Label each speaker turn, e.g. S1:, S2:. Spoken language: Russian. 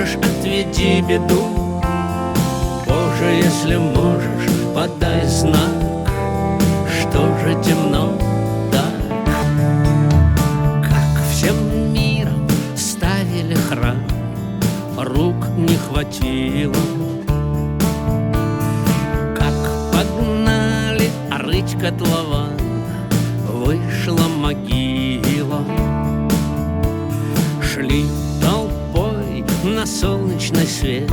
S1: можешь, отведи беду. Боже, если можешь, подай знак. Что же темно так? Как всем миром ставили храм, рук не хватило. Как погнали рыть котлован, вышла могила. Шли толпой на солнечный свет,